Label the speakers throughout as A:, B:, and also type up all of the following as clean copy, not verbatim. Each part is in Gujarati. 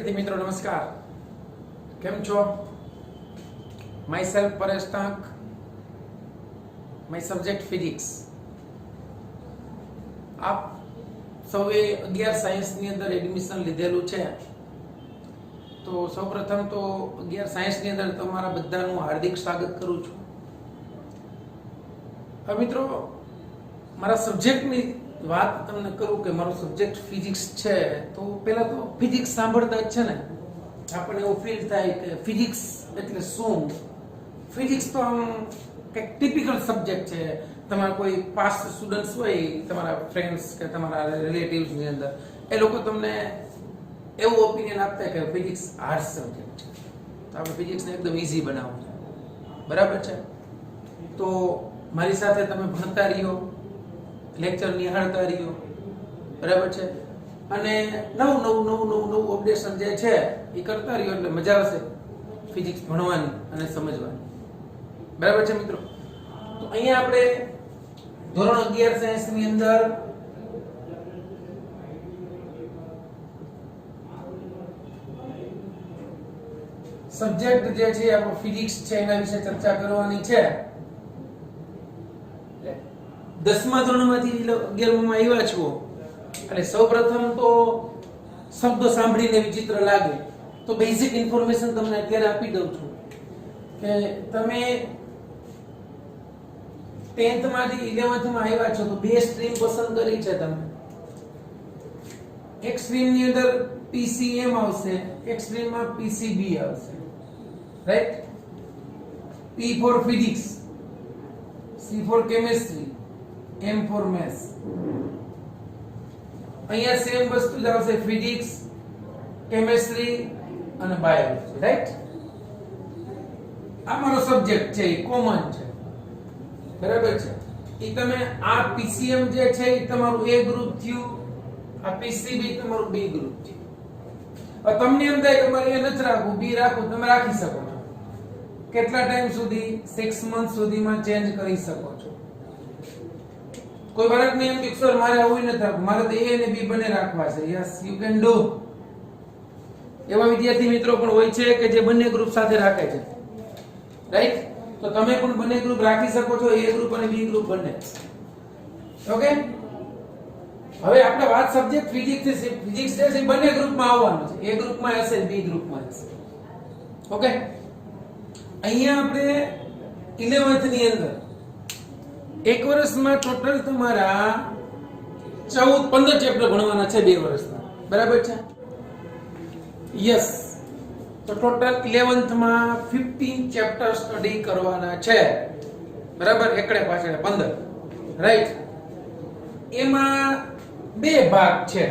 A: વિદ્યાર્થી મિત્રો નમસ્કાર. કેમ છો? My self Paresh Tank, my subject physics. આપ સૌએ 11 સાયન્સની અંદર એડમિશન લીધેલું છે. તો સૌપ્રથમ તો 11 સાયન્સની અંદર તમારા બધાનું હાર્દિક સ્વાગત કરું છું. હવે મિત્રો, મારા સબ્જેક્ટની વાત તમને કરું કે મારો સબ્જેક્ટ ફિઝિક્સ છે. તો પહેલા તો ફિઝિક્સ સાંભળતા જ છે ને આપણને એવું ફીલ થાય કે ફિઝિક્સ એટલે શું. ફિઝિક્સ તો આમ કંઈક ટિપિકલ સબ્જેક્ટ છે. તમારા કોઈ પાસ્ટ સ્ટુડન્ટ્સ હોય, તમારા ફ્રેન્ડ્સ કે તમારા રિલેટિવ્સની અંદર, એ લોકો તમને એવું ઓપિનિયન આપતા કે ફિઝિક્સ હાર્ડ સબ્જેક્ટ છે. તો આપણે ફિઝિક્સને એકદમ ઇઝી બનાવવું છે. બરાબર છે? તો મારી સાથે તમે ભણતા રહ્યો, લેક્ચર નિહાળતા રહ્યો. બરાબર છે? અને નવું અપડેશન જે છે એ કરતા રહ્યો એટલે મજા આવશે ફિઝિક્સ ભણવાની અને સમજવાની. બરાબર છે મિત્રો? તો અહીંયા આપણે ધોરણ 11 સાયન્સની અંદર સબ્જેક્ટ જે છે આપણો ફિઝિક્સ છે એના વિશે ચર્ચા કરવાની છે. 10મા ધોરણમાંથી 11માં આવ્યા છો એટલે સૌપ્રથમ તો શબ્દો સાંભળીને વિચિત્ર લાગે તો બેઝિક ઇન્ફોર્મેશન તમને અત્યારે આપી દઉં છું કે તમે 10th માંથી 11th માં આવ્યા છો તો બે સ્ટ્રીમ પસંદ કરી છે તમે. એક સ્ટ્રીમ ની અંદર PCM આવશે, એક સ્ટ્રીમ માં PCB આવશે. Right? P for physics, C for chemistry, M for maths. અહીંયા સેમ વસ્તુ જ આવશે, ફિઝિક્સ, કેમેસ્ટ્રી અને બાયોલોજી. રાઈટ? આ મારો સબ્જેક્ટ છે, એ કોમન છે. બરાબર છે? એ તમે આ PCM જે છે એ તમારું A ગ્રુપ થયું, આ PCB તમારું B ગ્રુપ થયું. હવે તમને એમ થાય કે મારે એ નથી રાખવું, B રાખવું, તમે રાખી શકો છો. કેટલા ટાઈમ સુધી? 6 મંથ સુધીમાં ચેન્જ કરી શકો છો. કોઈ બાળક ને એમ કે સર મારે આવું નથી રાખવું, મારે તો A અને B બંને રાખવા છે. Yes, you can do. એવા વિદ્યાર્થી મિત્રો પણ હોય છે કે જે બંને ગ્રુપ સાથે રાખે છે. રાઈટ? તો તમે પણ બંને ગ્રુપ રાખી શકો છો, A ગ્રુપ અને B ગ્રુપ બંને. ઓકે? હવે આપણે વાત સબ્જેક્ટ ફિઝિક્સ છે. ફિઝિક્સ છે એ બંને ગ્રુપમાં આવવાનું છે. A ગ્રુપમાં હશે, B ગ્રુપમાં હશે. ઓકે? અહીંયા આપણે 11th ની અંદર એક વર્ષમાં ટોટલ તમારા 15 ચેપ્ટર ભણવાના છે 2 વર્ષના. બરાબર છે? યસ. તો ટોટલ 11th માં 15 ચેપ્ટર સ્ટડી કરવાના છે. બરાબર? એકડે પાછળ 15. રાઈટ? એમાં બે ભાગ છે.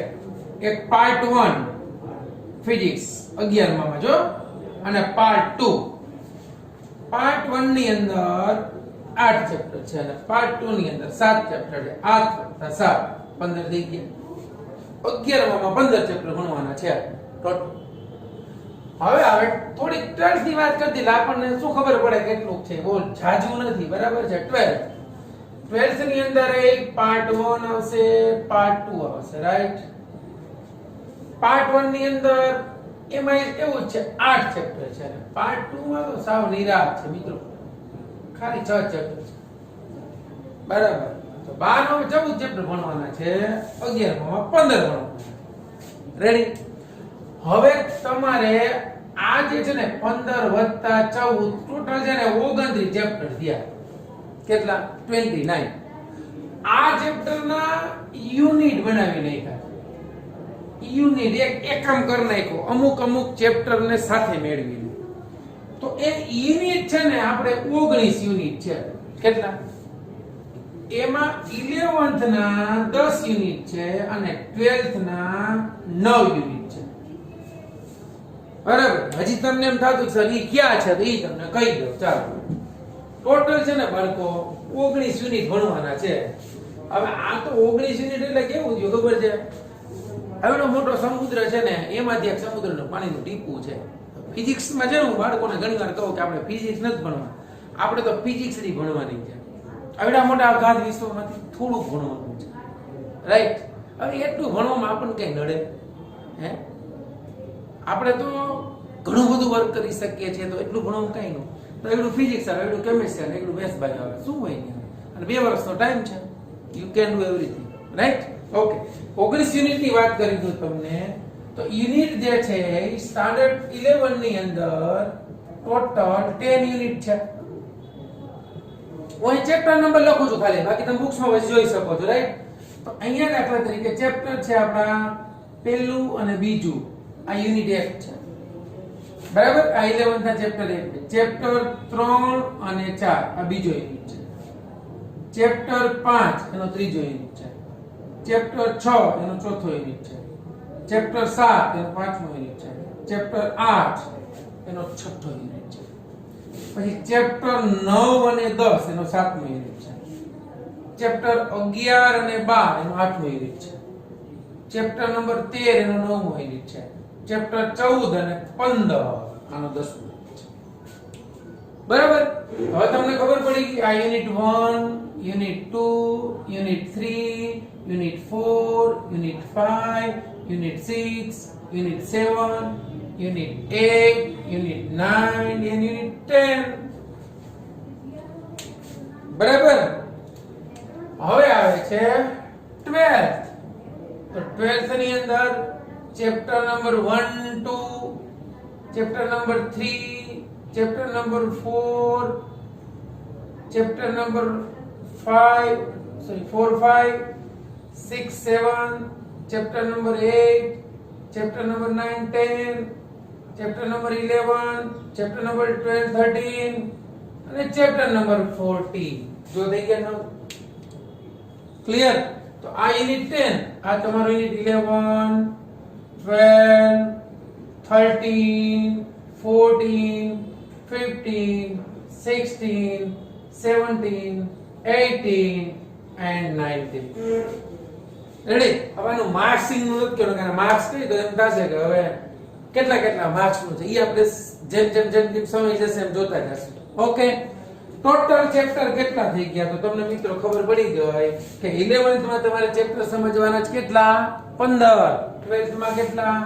A: એક પાર્ટ 1 ફિઝિક્સ 11માં જો, અને પાર્ટ 2. પાર્ટ 1 ની અંદર 8 ચેપ્ટર છે અને પાર્ટ 2 ની અંદર 7 ચેપ્ટર છે. 8 + 7 15 થઈ ગયા. 11માં 15 ચેપ્ટર ભણવાના છે ટોટલ. હવે થોડી 12th ની વાત કરતી એટલે આપણને શું ખબર પડે કેટલું છે. બહુ જાજુ નથી. બરાબર છે? 12th ની અંદર એક પાર્ટ 1 આવશે, પાર્ટ 2 આવશે. રાઈટ? પાર્ટ 1 ની અંદર એમાં એવું છે 8 ચેપ્ટર છે અને પાર્ટ 2 માં તો સાવ નિરાશ છે મિત્રો, ખાલી 6 ચેપ્ટર છે. બરાબર? તો 12 માં 14 ચેપ્ટર ભણવાના છે, 11 માં 15 ભણવાના. રેડી? હવે તમારે આ જે છે ને 15 + 14 ટોટલ છે ને 29 ચેપ્ટર થયા. કેટલા? 29. આ ચેપ્ટરના યુનિટ બનાવી નાખ્યા. યુનિટ એકમ કરી નાખ્યો, અમુક ચેપ્ટર ને સાથે મેળવી. તો એ યુનિટ છે ને આપણે 19 યુનિટ છે. કેટલા? એમાં 11th ના 10 યુનિટ છે અને 12th ના 9 યુનિટ છે. બરાબર? હજી તમને એમ થતું સર ઈ ક્યાં છે? તો ઈ તમને કહી દઉં. ચાલો, ટોટલ છે ને બાળકો 19 યુનિટ ભણવાના છે. હવે આ તો 19 યુનિટ એટલે કેવું થયું ખબર છે? આવડો મોટો સમુદ્ર છે ને, એમાંથી એક સમુદ્રનું પાણીનું ટીપું છે. ફિઝિક્સમાં છે ને, હું બાળકોને ઘણીવાર કહું કે આપણે ફિઝિક્સ નથી ભણવા, આપણે તો ફિઝિક્સ જ ભણવાની છે. આવડા મોટા અગાધ વિશ્વમાંથી થોડુંક ભણવાનું છે. રાઈટ? હવે એટલું ભણવામાં આપણને કઈ નડે? હે? આપણે તો ઘણું બધું વર્ક કરી શકીએ છીએ, તો એટલું ભણવું કઈ નહીં. તો એટલું ફિઝિક્સ આવે, એટલું કેમિસ્ટ્રી આવે, એટલું મેથ્સ બાયો આવે, શું હોય નહીં. અને 2 વર્ષનો ટાઈમ છે, you can do everything, right? Okay, 19 યુનિટની વાત કરી દઉં તમને. તો યુનિટ જે છે એ સ્ટાન્ડર્ડ 11 ની અંદર ટોટલ 10 યુનિટ છે. હું ચેપ્ટર નંબર લખું છું ખાલી, બાકી તમે બુક્સમાં પછી જોઈ શકો છો, રાઈટ? તો અહીંયા દાખલા તરીકે ચેપ્ટર છે આપણા પહેલું અને બીજું, આ યુનિટ 1 છે, બરાબર? આ 11th ના ચેપ્ટર 1 છે. ચેપ્ટર 3 અને 4 આ બીજો યુનિટ છે. ચેપ્ટર 5 એનો ત્રીજો યુનિટ છે. ચેપ્ટર 6 એનો ચોથો યુનિટ છે. ચેપ્ટર 7 એનો પાંચમો યુનિટ છે. ચેપ્ટર 8 એનો છઠ્ઠો યુનિટ છે. પછી ચેપ્ટર 9 અને 10 એનો સાતમો યુનિટ છે. ચેપ્ટર 11 અને 12 એનો આઠમો યુનિટ છે. ચેપ્ટર નંબર 13 એનો નવમો યુનિટ છે. ચેપ્ટર 14 અને 15 આનો 10મો યુનિટ છે. બરાબર? હવે તમને ખબર પડી કે આ unit 1, unit 2, unit 3, unit 4, unit 5, unit 6, unit 7, unit 8, unit 9 અને યુનિટ 10. બરાબર? હવે આવે છે 12th. તો 12th ની અંદર chapter number 1, 2, chapter number 3, chapter number 4, chapter number 4, 5, 6, 7, chapter number 8, chapter number 9, 10, chapter number 11, chapter number 12, 13 અને chapter number 14. જો થઈ ગયા ને ક્લિયર? તો આ યુનિટ 10, આ તમારો યુનિટ 11, 12, 13, 14, 15, 16, 17, 18 and 19. રેડી? હવે આનું માર્ક્સિંગ નું નથી કેવું, કારણ માર્ક્સ કહી તો એમ થશે કે હવે કેટલા કેટલા માર્ક્સ નું છે, ઈ આપણે જેમ જેમ સમય જશે એમ જોતા જશું. ઓકે, ટોટલ ચેપ્ટર કેટલા થઈ ગયા? તો તમને મિત્રો ખબર પડી ગઈ કે 11th માં તમારે ચેપ્ટર સમજવાના છે કેટલા? 15. 12th માં કેટલા?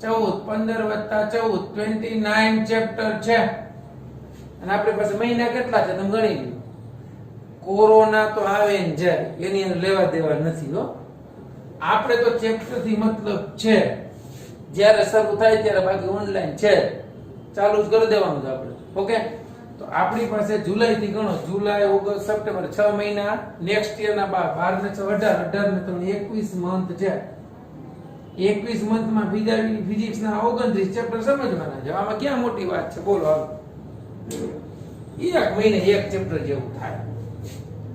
A: 14. 15 વત્તા 14 29 ચેપ્ટર છે. અને આપણી પાસે મહિના કેટલા છે તમે ગણી લો. કોરોના તો આવે ને જાય, એની અંદર લેવા દેવા નથી હો. આપણે તો ચેપ્ટર થી મતલબ છે, જ્યારે શરૂ થાય ત્યારે, બાકી ઓનલાઈન છે, ચાલુ જ કરી દેવાનું છે આપણે. ઓકે, તો આપણી પાસે જુલાઈ થી ગણો, જુલાઈ, ઓગસ્ટ, સપ્ટેમ્બર, 6 મહિના. નેક્સ્ટ યર ના 12 ને 6 18 ને તમને 21 મંથ છે. 21 મંથમાં ફિઝિક્સ ના 29 ચેપ્ટર સમજવાના છે. આમાં ક્યાં મોટી વાત છે બોલો? હાલો, એક મહિને એક ચેપ્ટર જેવું થાય.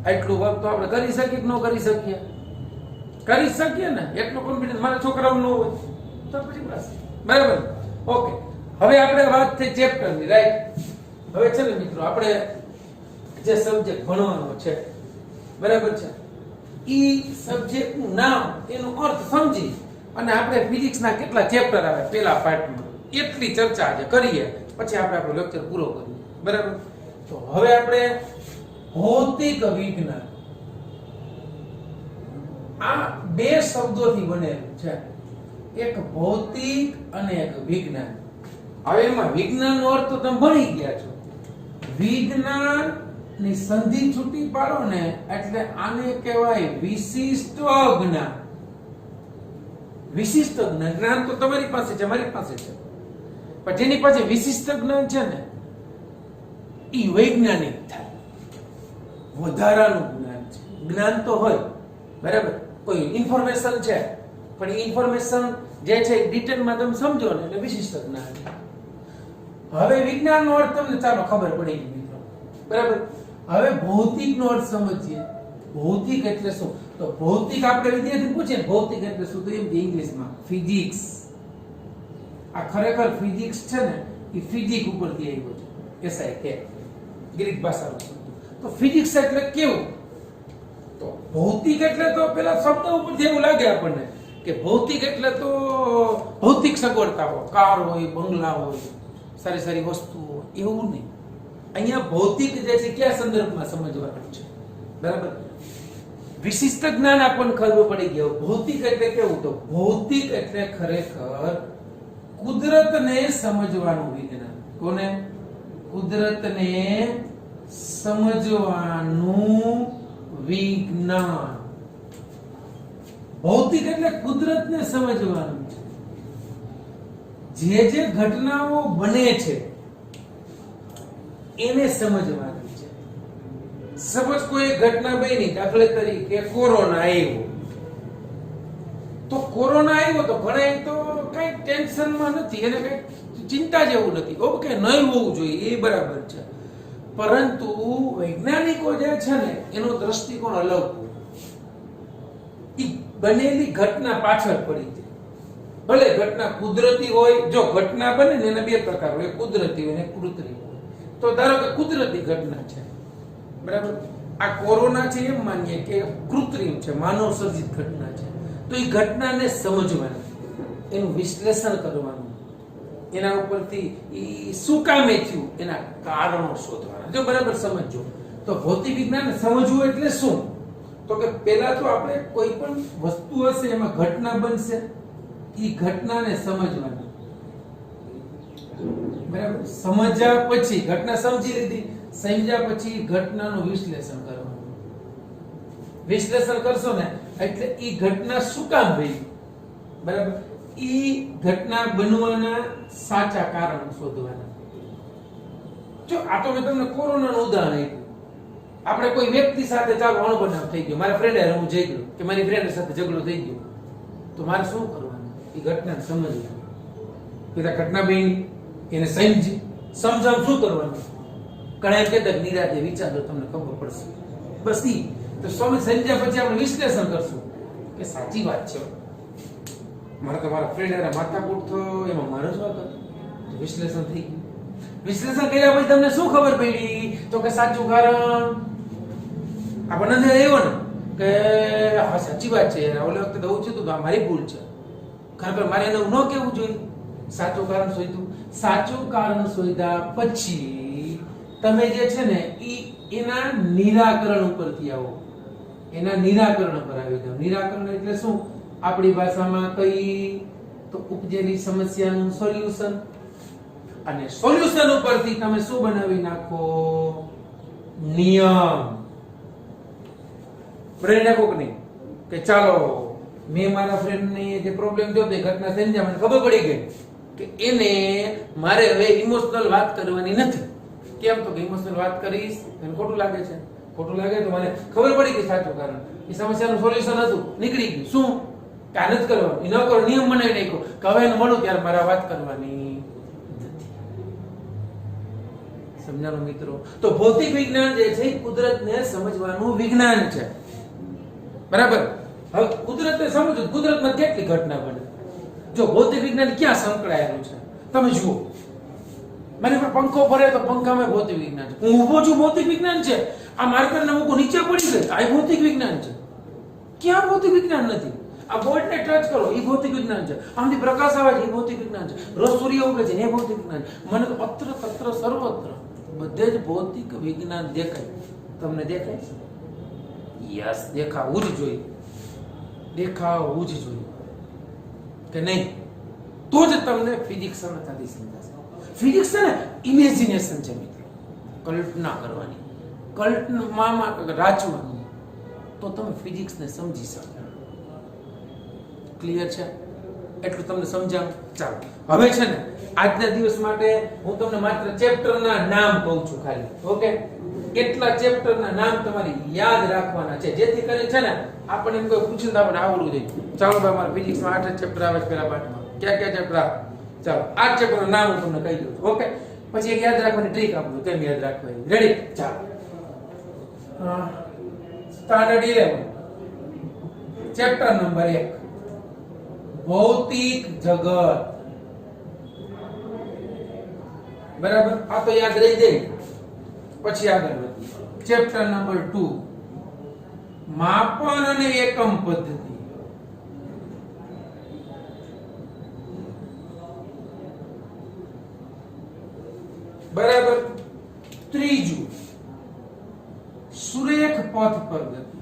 A: આટલું વર્ક તો આપણે કરી શકીએ કે ન કરી શકીએ? કરી શકીએ ને. એટલો કોન્ફિડન્સ મારા છોકરાઓનો ન હોય તો પછી બસ. બરાબર? ઓકે, હવે આપણે વાત થઈ ચેપ્ટરની, રાઈટ? હવે છે ને મિત્રો, આપણે જે સબ્જેક્ટ ભણવાનો છે, બરાબર છે, ઈ સબ્જેક્ટનું નામ, એનો અર્થ સમજી અને આપણે ફિઝિક્સના કેટલા ચેપ્ટર આવે પહેલા પાર્ટમાં એટલી ચર્ચા આજે કરીએ, પછી આપણે આપણો લેક્ચર પૂરો કરીએ. બરાબર? તો હવે આપણે ભૌતિક વિજ્ઞાન, આ બે શબ્દોથી બનેલું છે, એક ભૌતિક અને એક વિજ્ઞાન. હવે એમાં વિજ્ઞાનનો અર્થ તો તમે ભણી ગયા છો. વિજ્ઞાન ની સંધિ છૂટી પાડો ને એટલે આને કહેવાય વિશિષ્ટ જ્ઞાન. વિશિષ્ટ જ્ઞાન, જ્ઞાન તો તમારી પાસે છે, મારી પાસે છે, પણ જેની પાસે વિશિષ્ટ જ્ઞાન છે ને ઈ વૈજ્ઞાનિક થાય, વધારાનું જ્ઞાન છે. જ્ઞાન તો હોય, બરાબર, કોઈ ઇન્ફોર્મેશન છે, પણ એ ઇન્ફોર્મેશન જે છે ડિટેલમાં તમે સમજો ને એટલે વિશિષ્ટ જ્ઞાન છે. હવે વિજ્ઞાનનો અર્થ તમને ચાલો ખબર પડી ગઈ મિત્રો, બરાબર? હવે ભૌતિકનો અર્થ સમજીએ. ભૌતિક એટલે શું? તો ભૌતિક આપણે વિદ્યાર્થી પૂછે ને ભૌતિક એટલે શું, તો એમ કે ઇંગ્લિશમાં ફિઝિક્સ. આ ખરેખર ફિઝિક્સ છે ને એ ફિઝિક ઉપરથી આવ્યો છે, SIK, ગ્રીક ભાષાનો. તો ફિઝિક્સ એટલે કેવું? તો ભૌતિક એટલે તો પેલા શબ્દ ઉપરથી એવું લાગે આપણને કે ભૌતિક એટલે તો ભૌતિક સગવડતાઓ, કાર હોય, બંગલા હોય, સારી સારી વસ્તુઓ, એવું નહીં. અહીંયા ભૌતિક જે છે કયા સંદર્ભમાં સમજવાનું છે, બરાબર? વિશિષ્ટ જ્ઞાન આપણને ખબર પડી ગયું. ભૌતિક એટલે કેવું? તો ભૌતિક એટલે ખરેખર કુદરતને સમજવાનું વિજ્ઞાન. કોને? કુદરતને સમજવાનું વિજ્ઞાન. ભૌતિક એટલે કુદરતને સમજવાનું છે. જે ઘટનાઓ બને છે એને સમજવાની છે. સપોઝ કોઈ ઘટના બની, દાખલા તરીકે કોરોના આવ્યો, તો કોરોના આવ્યો તો ઘણા તો કઈ ટેન્શનમાં નથી, એને કઈ ચિંતા જેવું નથી. ઓકે, નહીં હોવું જોઈએ એ બરાબર છે, પરંતુ વૈજ્ઞાનિકો જે છે ને એનો દ્રષ્ટિકોણ અલગ હોય. ઈ બનેલી ઘટના પાછળ પડી જાય. ભલે ઘટના કુદરતી હોય, જો ઘટના બને ને એના બે પ્રકાર હોય, કુદરતી હોય અને કૃત્રિમ હોય. તો ધારો કે કુદરતી ઘટના છે, બરાબર, આ કોરોના છે એમ માનીએ કે કૃત્રિમ છે, માનવ સર્જિત ઘટના છે, તો એ ઘટનાને સમજવાની, એનું વિશ્લેષણ કરવાનું, એના ઉપરથી ઈ શું કામે થયું એના કારણો શોધવાના. જો બરાબર સમજો તો ભૌતિક વિજ્ઞાન સમજવું એટલે શું? તો કે પહેલા તો આપણે કોઈ પણ વસ્તુ હશે એમાં ઘટના બનશે, ઈ ઘટનાને સમજવાની, બરાબર. સમજ્યા પછી ઘટના સમજી લીધી, સમજ્યા પછી ઘટનાનું વિશ્લેષણ કરવાનું. વિશ્લેષણ કરશો ને એટલે ઈ ઘટના શું કામ થઈ, બરાબર, ઈ ઘટના બનવાના સાચા કારણ શોધવાના. જો આ તો મેં તમને કોરોનાનું ઉદાહરણ આપ્યું. આપણે કોઈ વ્યક્તિ સાથે ચાલો અણબનાવ થઈ ગયો, મારા ફ્રેન્ડ હારે હું જઈ ગયો કે મારી ફ્રેન્ડ સાથે ઝઘડો થઈ ગયો, તો મારે શું કરવાનું? એ ઘટનાને સમજવાની. પેલા ઘટના બની એને સમજી સમજાવ શું કરવાનું? ઘણા એમ કહેતા નિરાતે વિચારો, તમને ખબર પડશે. બસ ઈ તો સમજ્યા પછી આપણે વિશ્લેષણ કરશું કે સાચી વાત છે, મારે તો મારા ફ્રેન્ડ હારે માથાકૂટ થયો, એમાં મારો જ વાત હતો, વિશ્લેષણ થઈ ગયું. વિશ્લેષણ કર્યા પછી તમને શું ખબર પડી? તો કે સાચું કારણ આપણને આવ્યો ને કે હા સાચી વાત છે યાર, ઓલી વખતે દઉં છે તો મારી ભૂલ છે, ખરેખર મારે એને ન કહેવું જોઈએ. સાચું કારણ શોધ્યું. સાચું કારણ શોધ્યા પછી તમે જે છે ને એના નિરાકરણ ઉપરથી આવો, એના નિરાકરણ પર આવી જાઓ. નિરાકરણ એટલે શું? આપણી ભાષામાં કઈ તો ઉપજેલી સમસ્યાનું સોલ્યુશન, અને સોલ્યુશન ઉપરથી તમે શું બનાવી નાખો? નિયમ બનાવી નાખો કે નહીં? કે ચાલો મેં મારા ફ્રેન્ડને જે પ્રોબ્લેમ થયો તે ઘટના સમજ્યા, મને ખબર પડી ગઈ કે એને મારે હવે ઇમોશનલ વાત કરવાની નથી. કેમ? તો કે ઇમોશનલ વાત કરીશ એને ખોટું લાગે છે, ખોટું લાગે તો મને ખબર પડી કે સાચું કારણ, એ સમસ્યાનું સોલ્યુશન હતું, નીકળી ગયું. શું? કે આ નથી કરવાનું, એ ન કરો, નિયમ બનાવી નાખ્યો કે હવે એને મળું ત્યારે મારે વાત કરવાની. સમજાણું મિત્રો? તો ભૌતિક વિજ્ઞાન જે છે કુદરતને સમજવાનું વિજ્ઞાન છે, બરાબર. હવે કુદરતને સમજો, કુદરતમાં કેટલી ઘટના બને. જો ભૌતિક વિજ્ઞાન ક્યાં સંકળાયેલું છે તમે જુઓ. મને પંખો ફરે તો પંખામાં ભૌતિક વિજ્ઞાન છે. હું ઊભો છું, ભૌતિક વિજ્ઞાન છે. આ માર્કરને મૂકો નીચે પડી ગઈ, આ ભૌતિક વિજ્ઞાન છે. ક્યાં ભૌતિક વિજ્ઞાન નથી? આ બોર્ડને ટચ કરો, એ ભૌતિક વિજ્ઞાન છે. આમથી પ્રકાશ આવે છે, એ ભૌતિક વિજ્ઞાન છે. રોજ સૂર્ય ઉગે છે, એ ભૌતિક વિજ્ઞાન છે. મને તો અત્ર તત્ર સર્વત્ર બધે જ ભૌતિક વિજ્ઞાન દેખાય. તમને દેખાય? યસ, દેખાવું જ જોઈએ, દેખાવું જ જોઈએ કે નહીં? તો જ તમને ફિઝિક્સ સરળતાથી સમજાશે. ફિઝિક્સ છે ને ઇમેજિનેશન છે મિત્રો, કલ્પના કરવાની, કલ્પનામાં રાચવાનું, તો તમે ફિઝિક્સને સમજી શકો. ક્લિયર છે? એટલું તમને સમજાવું. ચાલો હવે છે ને આજના દિવસ માટે હું તમને માત્ર ચેપ્ટરના નામ કહું છું ખાલી. ઓકે, કેટલા ચેપ્ટરના નામ તમારે યાદ રાખવાના છે, જેથી કરીને છે ને આપણને એમ કોઈ પૂછે તો આપણે આવડવું જોઈએ. ચાલો ભાઈ, અમારા ફિઝિક્સમાં 8 ચેપ્ટર આવે છે પહેલા પાઠમાં. ક્યાં ક્યાં ચેપ્ટર આવે? ચાલો 8 ચેપ્ટરનું નામ હું તમને કહી દઉં છું. ઓકે, પછી એક યાદ રાખવાની ટ્રીક આપું છું, કેમ યાદ રાખવાની. રેડી? ચાલો, સ્ટાન્ડર્ડ 11 ચેપ્ટર નંબર 1 ભૌતિક જગત. બરાબર, આ તો યાદ રહી જાય. પછી આગળ વધીએ. ચેપ્ટર નંબર 2 માપન અને એકમ પદ્ધતિ. બરાબર. ત્રીજું સુરેખ પથ પદ્ધતિ.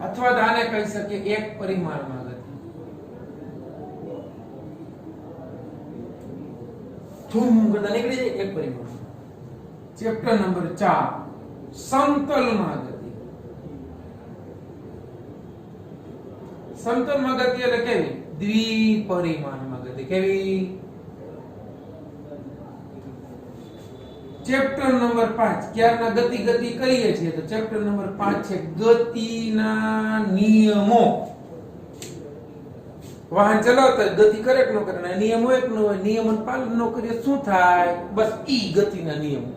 A: આ અથવા તો આને કહી શકીએ એક પરિમાણમાં ગતિ. ધૂમ કરતા નીકળી જાય એક પરિમાણ. ચેપ્ટર નંબર 4 સમતલમાં ગતિ. સમતલમાં ગતિ એટલે કેવી? દ્વિપરિમાણમાં ગતિ. કેવી? ચેપ્ટર નંબર 5 ક્યારના ગતિ કરીએ છીએ તો ચેપ્ટર નંબર 5 છે ગતિના નિયમો. વાહન ચલાવતા ગતિ કરે કે ન કરે, નિયમો એક ન હોય, નિયમોનું પાલન ન કરીએ શું થાય? બસ ઈ ગતિના નિયમો.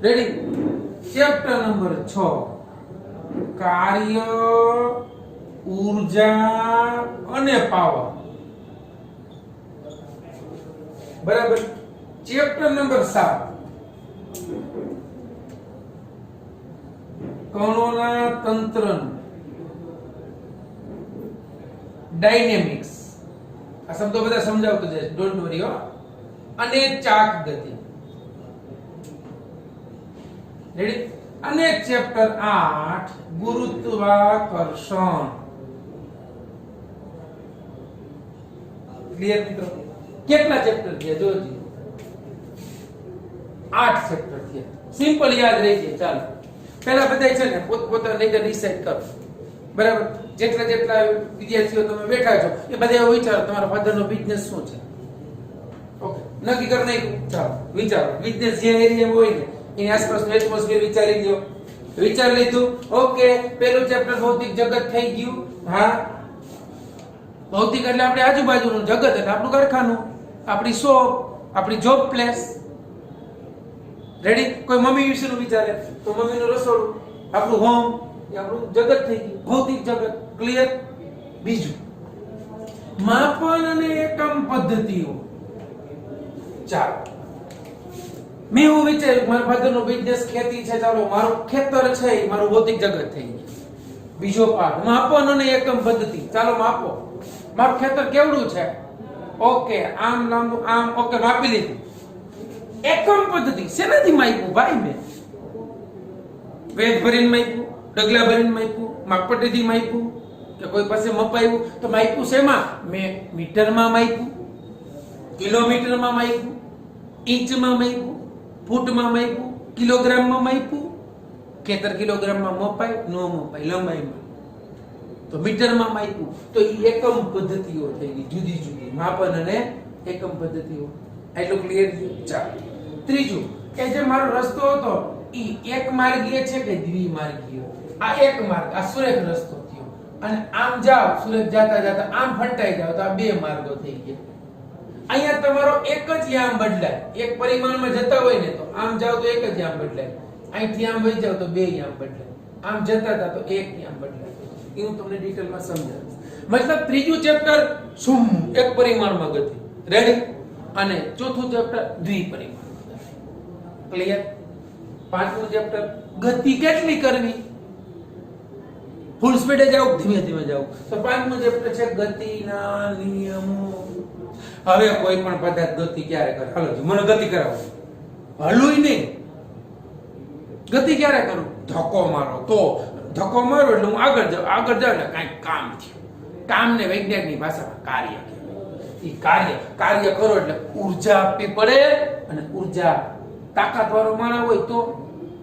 A: રેડી? ચેપ્ટર નંબર 6 કાર્ય, ઊર્જા અને પાવર. બરાબર. ચેપ્ટર નંબર 7 કણોના તંત્રનું ડાયનેમિક્સ. આ શબ્દો બધા સમજાવતો જાય, ડોન્ટ વરી હો. અને ચાક ગતિ. રેડી? અને ચેપ્ટર 8 ગુરુત્વાકર્ષણ. ક્લિયર મિત્રો? કેટલા ચેપ્ટર થયા જોજો? 8 ચેપ્ટર થયા. સિમ્પલ યાદ રહી જાય. ચાલો પહેલા બધા છે ને પોતપોતાની રીતે ડિસાઈડ કરો. બરાબર? જેટલા વિદ્યાર્થીઓ તમે બેઠા છો એ બધા એવું વિચારો તમારા ફાધરનો બિઝનેસ શું છે. ઓકે, નક્કી કરી નાખ્યું. ચાલો વિચારો. બિઝનેસ જે એરિયા હોય ને એની આસપાસનું એટમોસ્ફિયર વિચારી લ્યો. વિચાર લીધું? ઓકે, પહેલું ચેપ્ટર ભૌતિક જગત થઈ ગયું. હા, ભૌતિક એટલે આપણે આજુબાજુનું જગત, એટલે આપણું કારખાનું, આપણી શોપ, આપણી જોબ પ્લેસ. રેડી? કોઈ મમ્મી વિશેનું વિચારે તો મમ્મીનું રસોડું, આપણું હોમ, એ આપણું જગત થઈ ગયું, ભૌતિક જગત. ક્લિયર? બીજું માપન અને એકમ પદ્ધતિઓ. ચાલો મેં એવું વિચાર્યું મારા ફાધરનો બિઝનેસ ખેતી છે, ચાલો મારું ખેતર છે એ મારું ભૌતિક જગત થઈ ગયું. બીજો પાઠ માપન અને એકમ પદ્ધતિ. ચાલો માપો. મારું ખેતર કેવડું છે? ઓકે, આમ લાંબુ, આમ. ઓકે, માપી લીધું. એકમ પદ્ધતિ શેનાથી માપ્યું ભાઈ? મેં વેદ ભરીને માપ્યું, ડગલા ભરીને માપ્યું, માપપટ્ટીથી માપ્યું કે કોઈ પાસે મપાયું? તો માપ્યું શેમાં? મેં મીટરમાં માપ્યું, કિલોમીટરમાં માપ્યું, ઇંચમાં માપ્યું, ફૂટમાં માપ્યું, કિલોગ્રામમાં માપ્યું. ખેતર કિલોગ્રામમાં મપાય? ન મપાય, લંબાઈમાં. તો મીટરમાં માપ્યું. તો એ એકમ પદ્ધતિઓ થઈ ગઈ, જુદી જુદી માપન અને એકમ પદ્ધતિઓ. એટલું ક્લિયર છે? ચાલો ત્રીજું કે જે મારો રસ્તો હતો ઈ એક માર્ગીય છે કે દ્વિમાર્ગીય? આ એક માર્ગ, આ સુરેખ રસ્તો થયો. અને આમ જાવ, સુરેખ જાતા જાતા આમ ફંટાઈ જાવ તો આ બે માર્ગો થઈ ગયા. અહીંયા તમારો એક જ યામ બદલાય. એક પરિમાણમાં જતા હોય ને તો આમ જાવ તો એક જ યામ બદલાય, અહીંથી આમ વહી જાવ તો બે યામ બદલાય, આમ જતા હતા તો એક યામ બદલાય. એ હું તમને ડિટેલમાં સમજાવીશ. મતલબ ત્રીજું ચેપ્ટર શું? એક પરિમાણમાં ગતિ. રેડી? અને ચોથું ચેપ્ટર દ્વિપરિમાણમાં ગતિ. ક્લિયર? પાંચમું ચેપ્ટર ગતિ કેટલી કરવી? ફૂલ સ્પીડે જાવ, ધીમે ધીમે જાવ. તો પાંચમું ચેપ્ટર છે ગતિના નિયમો. હવે કોઈ પણ પદાર્થ ગતિ ક્યારે કરે? હાલો મને ગતિ કરાવો. હલુય નહીં. ગતિ ક્યારે કરું? ધક્કો મારો. તો ધક્કો મારો એટલે હું આગળ જાઉં એટલે કાંઈક કામ થયું. કામને વૈજ્ઞાનિકની ભાષામાં કાર્ય કહેવાય. કાર્ય કરો એટલે ઊર્જા આપવી પડે. અને ઊર્જા તાકાત વાળો માણસ હોય તો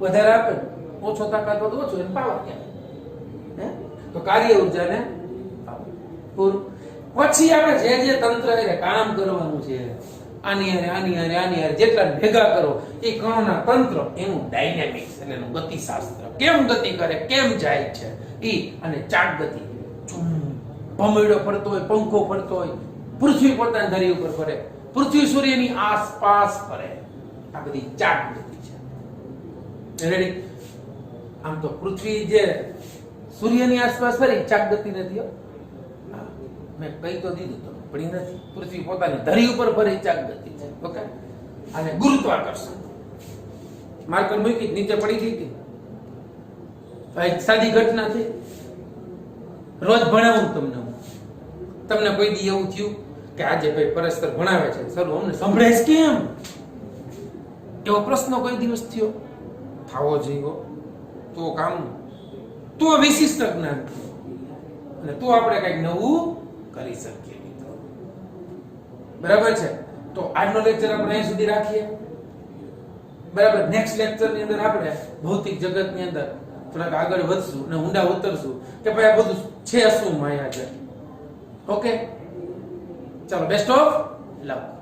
A: વધારે આપે, ઓછો તાકાત વાળો ઓછો, એને પાવર કહેવાય. તો કાર્ય ઊર્જાને પૂરું. પછી આપણે જે તંત્ર છે કામ કરવાનું છે, આની જેટલા ભેગા કરો એ કણોના તંત્ર, એનું ડાયનેમિક્સ એટલે એનું ગતિશાસ્ત્ર. કેમ ગતિ કરે, કેમ જાય છે ઈ. અને ચાક ગતિ. ભમરડો ફરતો હોય, પંખો ફરતો હોય, પૃથ્વી પોતાની ધરી ઉપર ફરે, પૃથ્વી સૂર્યની આસપાસ ફરે. આ બધી ચાક ગતિ છે. રેડી? આમ તો પૃથ્વી જે સૂર્યની આસપાસ ફરી ચાક ગતિ નથી. મેં કહી તો દીધું તો પડી નથી. પૃથ્વી પોતાની ધરી ઉપર ફરી ચાક ગતિ છે. ઓકે? અને ગુરુત્વાકર્ષણ માર્કર મૂકી નીચે પડી ગઈ હતી. સાદી ઘટના છે. રોજ ભણાવું તમને કોઈ દી એવું થયું કે આજે ભાઈ પરસ્પર ભણાવે છે, સર અમને સંભળાય કેમ? એવો પ્રશ્ન કોઈ દિવસ થયો? થવો જોઈએ. તો કામ તો વિશિષ્ટ જ્ઞાન. અને તો આપણે કંઈક નવું કરી શકીએ મિત્રો. બરાબર છે. તો આજનો લેક્ચર આપણે અહીં સુધી રાખીએ. બરાબર. નેક્સ્ટ લેક્ચર ની અંદર આપણે ભૌતિક જગત ની અંદર થોડાક આગળ વધશું અને ઊંડા ઉતરશું કે ભાઈ આ બધું છે શું માયા છે. ઓકે, ચાલો, બેસ્ટ ઓફ લક.